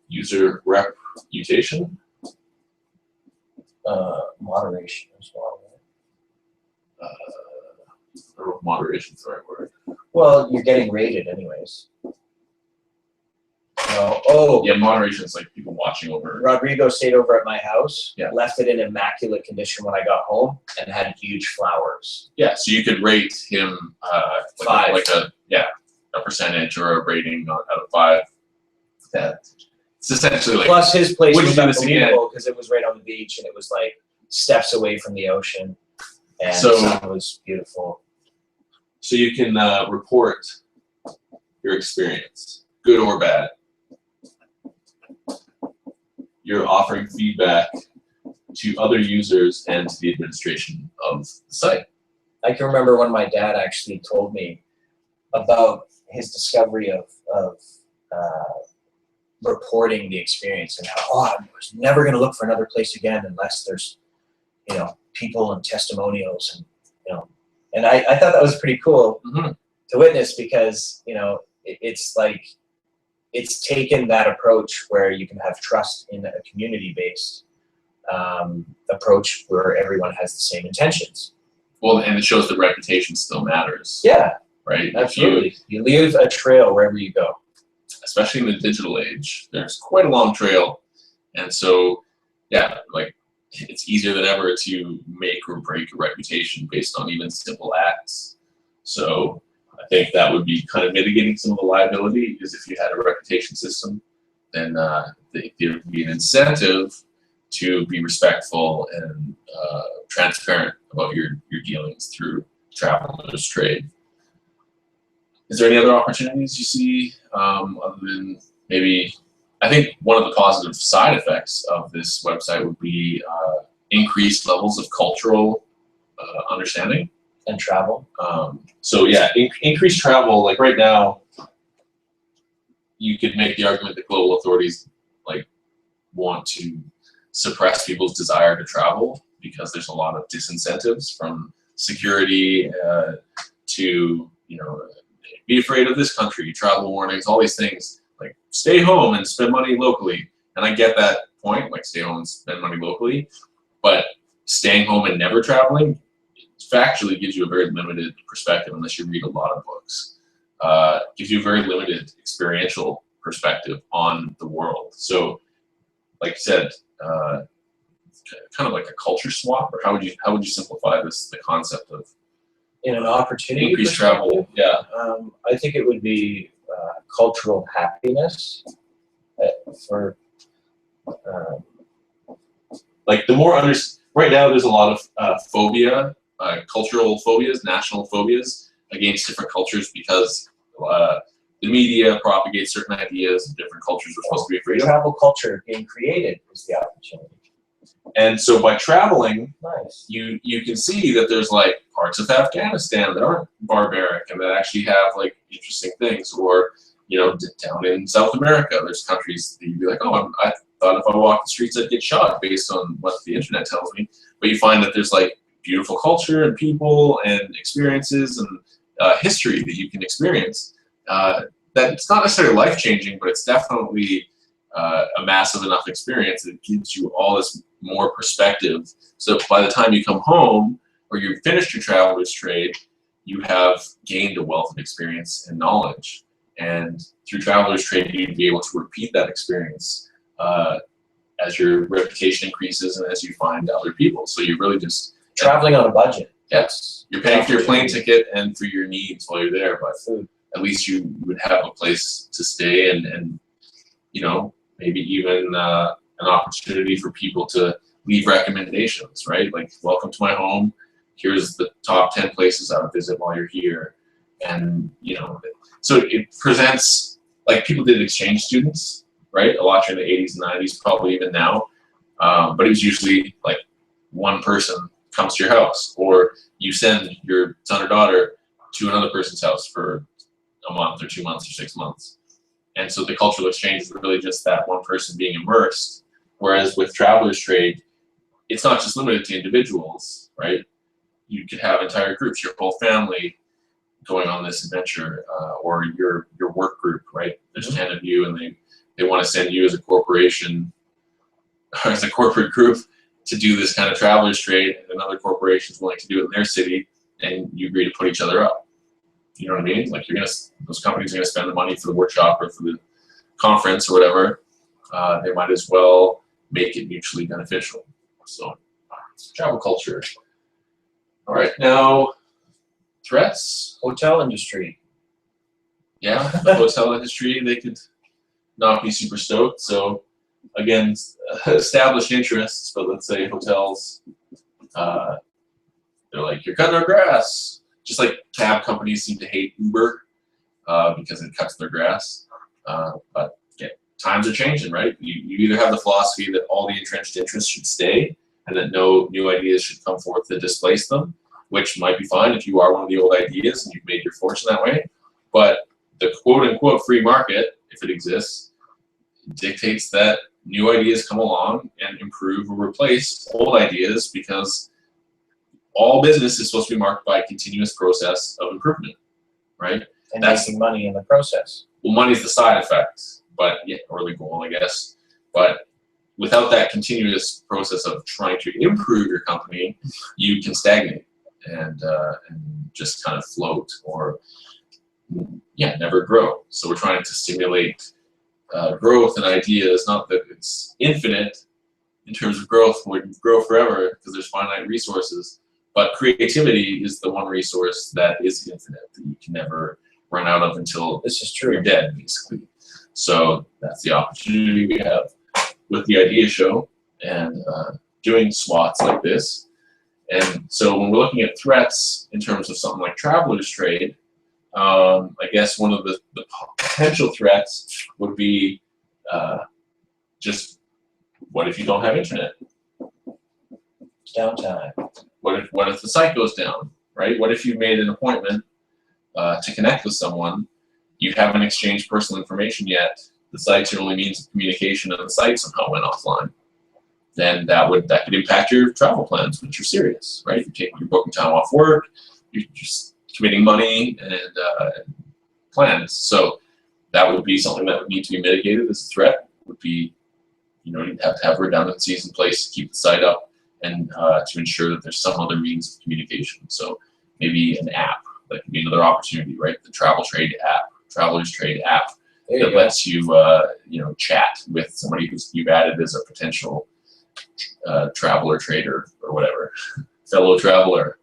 User reputation. moderation as well. I don't know if moderation is the right word. Well, you're getting rated anyways. Oh, Yeah, moderation is like people watching over. Rodrigo stayed over at my house, Yeah. left it in immaculate condition when I got home, and had huge flowers. Yeah, so you could rate him 5. like a percentage or a rating out of 5. That it's essentially like, Plus, his place would you was do this again? unbelievable because it was right on the beach and it was like steps away from the ocean, and So- the sun was beautiful. so you can report your experience, good or bad. You're offering feedback to other users and to the administration of the site. I can remember when my dad actually told me about his discovery of reporting the experience, and how, I was never going to look for another place again unless there's, people and testimonials, and I thought that was pretty cool Mhm. to witness, because, it's like, it's taken that approach where you can have trust in a community-based approach where everyone has the same intentions. Well, and it shows that reputation still matters, Yeah, right? absolutely. You leave a trail wherever you go. Especially in the digital age, there's quite a long trail. And so, yeah, like, it's easier than ever to make or break a reputation based on even simple acts. So I think that would be kind of mitigating some of the liability, is if you had a reputation system then there would be an incentive to be respectful and transparent about your dealings through travelers trade. Is there any other opportunities you see other than maybe? I think one of the positive side effects of this website would be increased levels of cultural understanding and travel. So yeah, increased travel. Like right now, you could make the argument that global authorities like want to suppress people's desire to travel because there's a lot of disincentives, from security to, you know, be afraid of this country, travel warnings, all these things. Like stay home and spend money locally. And I get that point, like stay home and spend money locally, but staying home and never traveling factually gives you a very limited perspective unless you read a lot of books. Gives you a very limited experiential perspective on the world. So, like you said, kind of like a culture swap, or how would you simplify this? The concept of in an opportunity increased travel. Yeah, I think it would be cultural happiness for. Like the more right now, there's a lot of phobia, cultural phobias, national phobias against different cultures because the media propagates certain ideas and different cultures are supposed to be afraid of. Travel culture being created is the opportunity. And so by traveling, nice. you can see that there's like parts of Afghanistan that aren't barbaric and that actually have like interesting things, or you know, down in South America, there's countries that you'd be like, oh, I thought if I walked the streets I'd get shot based on what the internet tells me. But you find that there's like beautiful culture and people and experiences and history that you can experience. That it's not necessarily life-changing, but it's definitely a massive enough experience that gives you all this more perspective. So by the time you come home or you've finished your traveler's trade, you have gained a wealth of experience and knowledge. And through traveler's trade, you'd be able to repeat that experience as your reputation increases and as you find other people. So you're really just traveling on a budget. Yes, you're paying for your plane ticket and for your needs while you're there, but at least you would have a place to stay and you know, maybe even an opportunity for people to leave recommendations, right? Like, welcome to my home. Here's the top 10 places I would visit while you're here. And, you know, so it presents, like people did exchange students, right? A lot during the 80s and 90s, probably even now. But it was usually like one person comes to your house, or you send your son or daughter to another person's house for a month or 2 months or 6 months. And so the cultural exchange is really just that one person being immersed. Whereas with traveler's trade, it's not just limited to individuals, right? You could have entire groups, your whole family going on this adventure, or your work group, right? There's 10 of you, and they want to send you as a corporation, or as a corporate group, to do this kind of traveler's trade, and another corporation is willing to do it in their city, and you agree to put each other up. You know what I mean? Like those companies are gonna spend the money for the workshop or for the conference or whatever. They might as well make it mutually beneficial. So, travel culture. All right, now threats. Hotel industry. Yeah, the hotel industry, they could not be super stoked. So, again, established interests, but let's say hotels, they're like, you're cutting our grass. Just like cab companies seem to hate Uber because it cuts their grass. But yeah, times are changing, right? You either have the philosophy that all the entrenched interests should stay and that no new ideas should come forth to displace them, which might be fine if you are one of the old ideas and you've made your fortune that way. But the quote-unquote free market, if it exists, dictates that new ideas come along and improve or replace old ideas, because all business is supposed to be marked by a continuous process of improvement, right? And making money in the process. Well, money is the side effect, but yeah, or the goal, I guess. But without that continuous process of trying to improve your company, you can stagnate and just kind of float, or never grow. So we're trying to stimulate growth and ideas. Not that it's infinite in terms of growth, we grow forever because there's finite resources. But creativity is the one resource that is infinite, that you can never run out of until this is true. you're dead, basically. So that's the opportunity we have with the Idea Show and doing SWATs like this. And so when we're looking at threats in terms of something like Traveler's Trade, I guess one of the potential threats would be just, what if you don't have internet? Downtime. What if the site goes down, right? What if you made an appointment to connect with someone, you haven't exchanged personal information yet, the site's your only means of communication and the site somehow went offline? Then that could impact your travel plans, which are serious, right? You're booking time off work, you're just committing money and plans. So that would be something that would need to be mitigated as a threat. Would be, you'd have to have redundancies in place to keep the site up and to ensure that there's some other means of communication. So maybe an app, that could be another opportunity, right? The Traveler's Trade app that lets you, chat with somebody who's you've added as a potential traveler, trader, or whatever, fellow traveler.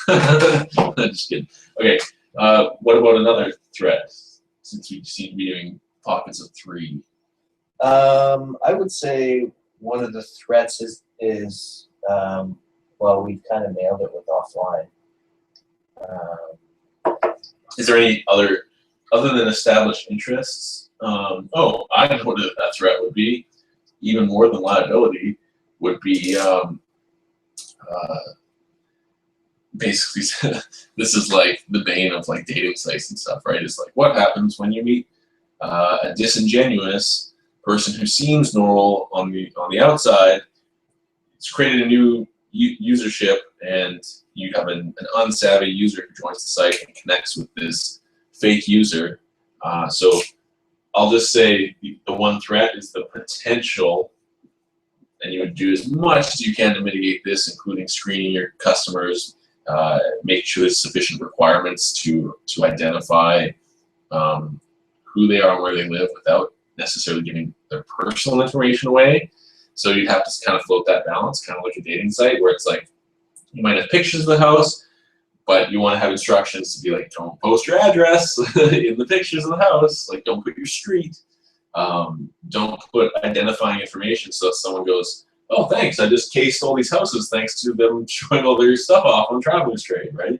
Just kidding. Okay, what about another threat? Since we seem to be doing pockets of 3. I would say one of the threats is well, we've kind of nailed it with offline. Is there any other than established interests? I know what a threat would be, even more than liability, would be basically, this is like the bane of like dating sites and stuff, right? It's like, what happens when you meet a disingenuous person who seems normal on the outside? It's created a new usership, and you have an unsavvy user who joins the site and connects with this fake user. So I'll just say the one threat is the potential, and you would do as much as you can to mitigate this, including screening your customers, making sure there's sufficient requirements to identify who they are and where they live without necessarily giving their personal information away. So you'd have to kind of float that balance, kind of like a dating site, where it's like you might have pictures of the house, but you want to have instructions to be like, don't post your address in the pictures of the house, like don't put your street, don't put identifying information, so if someone goes, oh thanks, I just cased all these houses thanks to them showing all their stuff off on Traveler's Trade, right?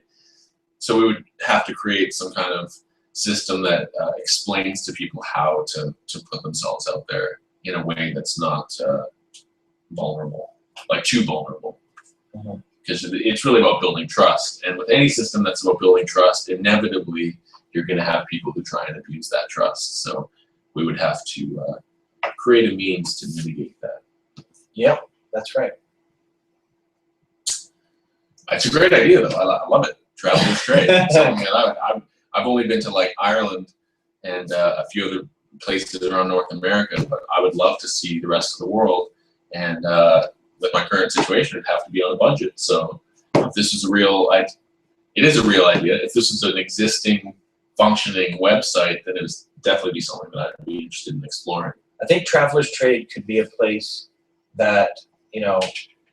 So we would have to create some kind of system that explains to people how to put themselves out there in a way that's not vulnerable, like too vulnerable. Because it's really about building trust. And with any system that's about building trust, inevitably you're going to have people who try and abuse that trust. So we would have to create a means to mitigate that. Yep, that's right. It's a great idea, though. I love it. Traveler's Trade. Something that I've only been to like Ireland and a few other places around North America, but I would love to see the rest of the world. And with my current situation, it'd have to be on a budget. So if this is it is a real idea. If this is an existing functioning website, then it would definitely be something that I'd be interested in exploring. I think Traveler's Trade could be a place that,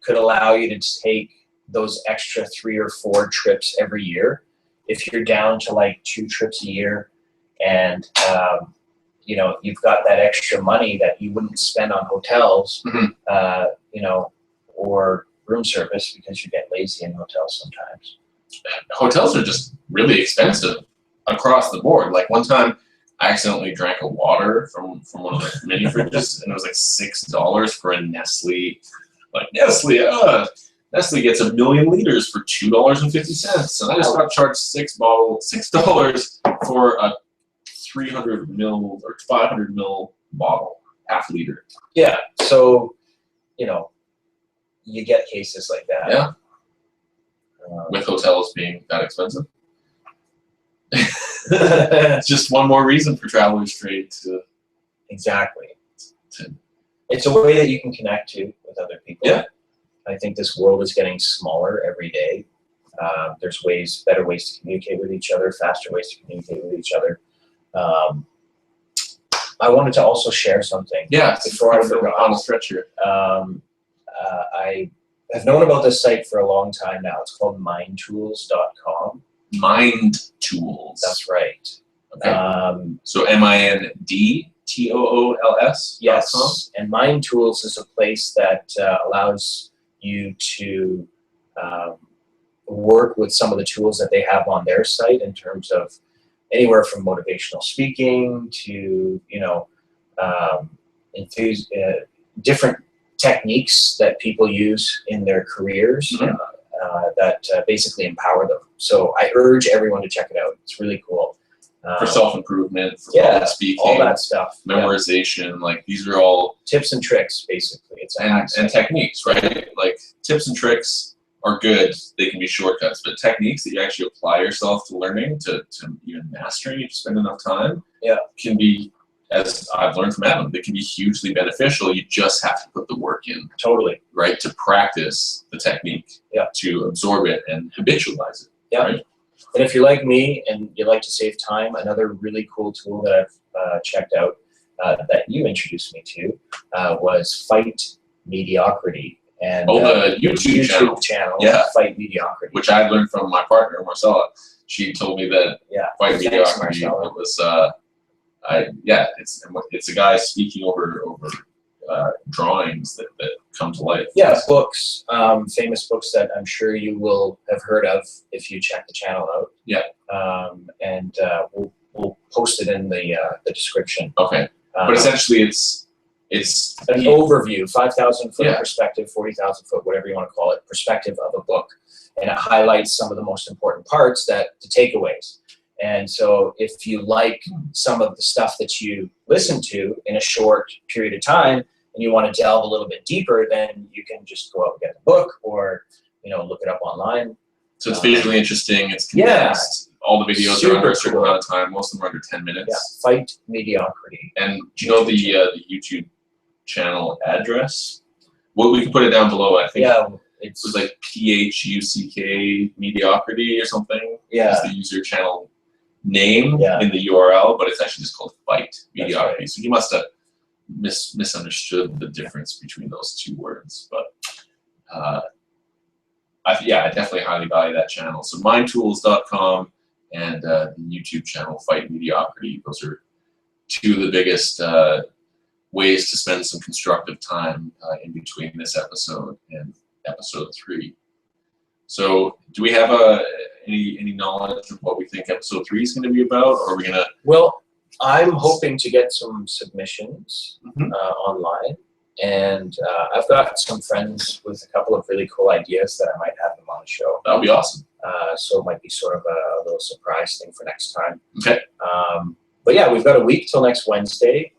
could allow you to take those extra 3 or 4 trips every year. If you're down to like 2 trips a year and, you've got that extra money that you wouldn't spend on hotels, or room service, because you get lazy in hotels sometimes. Hotels are just really expensive across the board. Like one time I accidentally drank a water from one of the mini fridges, and it was like $6 for a Nestle. Like Nestle gets 1 million liters for $2.50, and I just got charged $6 for a 300 ml or 500 ml bottle, half liter. Yeah, so you get cases like that. Yeah. With hotels being that expensive. It's just one more reason for Traveler's Trade to. Exactly. It's a way that you can connect with other people. Yeah. I think this world is getting smaller every day. There's better ways to communicate with each other, faster ways to communicate with each other. I wanted to also share something. Yeah. Before I forgot. On a stretch here. I have known about this site for a long time now. It's called mindtools.com. Mind Tools. That's right. Okay. So MINDTOOLS. Yes, and Mind Tools is a place that allows you to work with some of the tools that they have on their site in terms of anywhere from motivational speaking to, different techniques that people use in their careers that basically empower them. So I urge everyone to check it out. It's really cool. For self-improvement, for public speaking, all that stuff. Memorization, like these are all tips and tricks, basically. It's and techniques, right? Like tips and tricks are good. They can be shortcuts, but techniques that you actually apply yourself to learning, to even mastering, if you spend enough time, can be, as I've learned from Adam, they can be hugely beneficial. You just have to put the work in. Totally. Right? To practice the technique, to absorb it and habitualize it. Yeah. Right? And if you're like me and you like to save time, another really cool tool that I've checked out that you introduced me to was Fight Mediocrity. And the YouTube channel, Fight Mediocrity. Which I learned from my partner, Marcella. She told me that Fight Mediocrity, it was, it's a guy speaking over drawings that come to life. Yeah, books, famous books that I'm sure you will have heard of if you check the channel out. Yeah. And we'll post it in the description. Okay. But essentially, it's an overview, 5,000 foot perspective, 40,000 foot, whatever you want to call it, perspective of a book, and it highlights some of the most important parts, the takeaways. And so if you like some of the stuff that you listen to in a short period of time, and you want to delve a little bit deeper, then you can just go out and get the book, or look it up online. So it's visually interesting. It's condensed. All the videos are under a certain amount of time. Most of them are under 10 minutes. Yeah. Fight Mediocrity. And do you know the YouTube channel address? Well, we can put it down below. I think it was like PHUCK Mediocrity or something. Yeah. It's the user channel name in the URL, but it's actually just called Fight Mediocrity. Right. So you must have misunderstood the difference between those two words. But I definitely highly value that channel. So mindtools.com and the YouTube channel Fight Mediocrity. Those are two of the biggest ways to spend some constructive time in between this episode and episode 3. So do we have any knowledge of what we think episode 3 is going to be about, or are we going to? Well, I'm hoping to get some submissions online, and I've got some friends with a couple of really cool ideas that I might have them on the show. That would be awesome. So it might be sort of a little surprise thing for next time. Okay. But yeah, we've got a week till next Wednesday.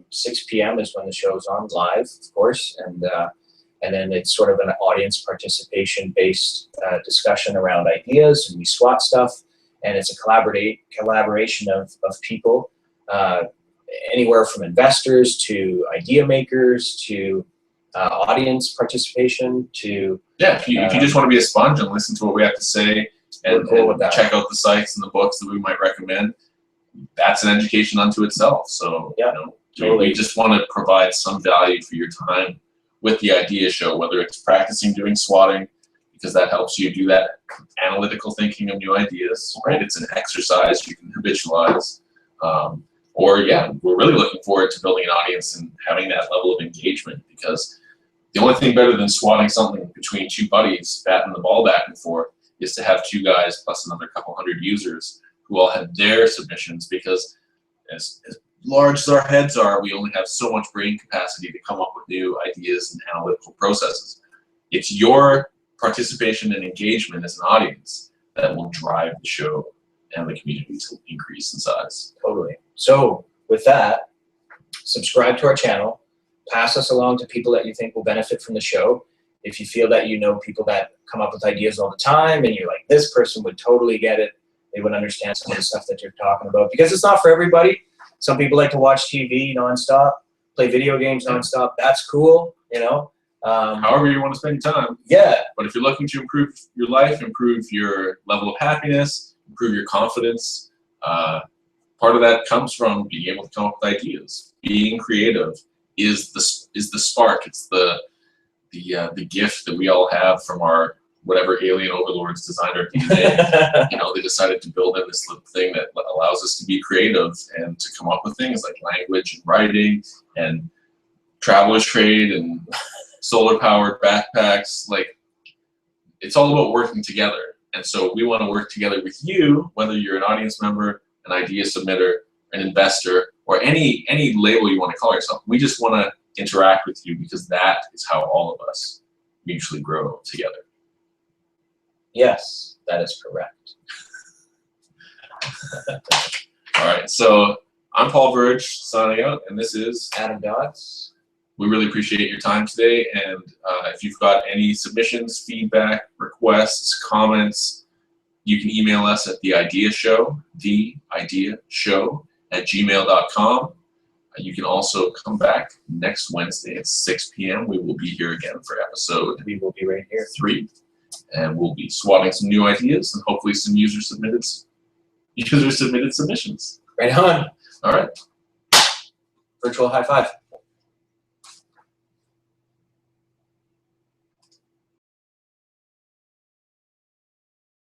6 p.m. is when the show's on live, of course, and then it's sort of an audience participation-based discussion around ideas, and we swap stuff, and it's a collaboration of people, anywhere from investors to idea makers to audience participation to if you just want to be a sponge and listen to what we have to say and check out the sites and the books that we might recommend, that's an education unto itself. So we just want to provide some value for your time with the idea show, whether it's practicing doing swatting, because that helps you do that analytical thinking of new ideas, right? It's an exercise you can habitualize. Or we're really looking forward to building an audience and having that level of engagement, because the only thing better than swatting something between two buddies, batting the ball back and forth, is to have two guys plus another couple hundred users who all have their submissions, because as large as our heads are, we only have so much brain capacity to come up with new ideas and analytical processes. It's your participation and engagement as an audience that will drive the show and the community to increase in size. Totally. So with that, subscribe to our channel, pass us along to people that you think will benefit from the show. If you feel that you know people that come up with ideas all the time and you're like, this person would totally get it, they would understand some of the stuff that you're talking about, because it's not for everybody. Some people like to watch TV nonstop, play video games nonstop. That's cool, However you want to spend your time. Yeah. But if you're looking to improve your life, improve your level of happiness, improve your confidence, part of that comes from being able to come up with ideas. Being creative is the spark. It's the gift that we all have from our whatever alien overlords designed our DNA. They decided to build in this little thing that allows us to be creative and to come up with things like language and writing and traveler's trade and solar powered backpacks. Like, it's all about working together. And so we want to work together with you, whether you're an audience member, an idea submitter, an investor, or any label you want to call yourself. We just want to interact with you because that is how all of us mutually grow together. Yes, that is correct. All right, so I'm Paul Verge signing out, and this is Adam Dodds. We really appreciate your time today, and if you've got any submissions, feedback, requests, comments, you can email us at theideashow@gmail.com. You can also come back next Wednesday at 6 p.m. We will be here again for episode We will be right here. 3, and we'll be swatting some new ideas and hopefully some user-submitted submissions. Right on. All right. Virtual high five.